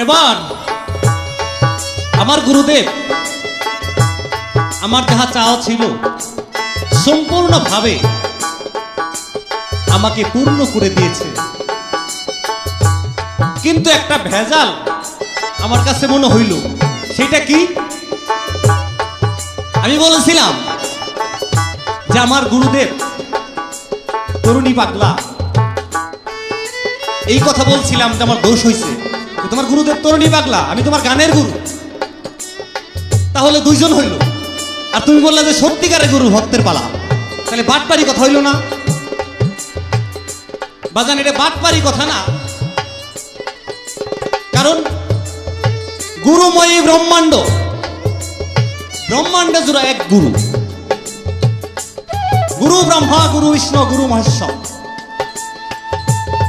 এবার আমার গুরুদেব আমার যাহা চাওয়া ছিল সম্পূর্ণভাবে আমাকে পূর্ণ করে দিয়েছে, কিন্তু একটা ভেজাল আমার কাছে মনে হইল। সেটা কি? আমি বলেছিলাম যে আমার গুরুদেব তরুণী পাগলা, এই কথা বলছিলাম যে আমার দোষ হয়েছে। তোমার গুরুদেব তরুণী পাগলা, আমি তোমার গানের গুরু, তাহলে দুইজন হইল। আর তুমি বললে যে সত্যিকারের গুরু ভক্তের পালা, তাহলে বাটপারি কথা হইল না? বাজান, এটা বাটপারি কথা না। কারণ গুরুময়ী ব্রহ্মাণ্ড, ব্রহ্মাণ্ড জুড়ে এক গুরু, গুরু ব্রহ্মা, গুরু বিষ্ণু, গুরু মহেশ্বর।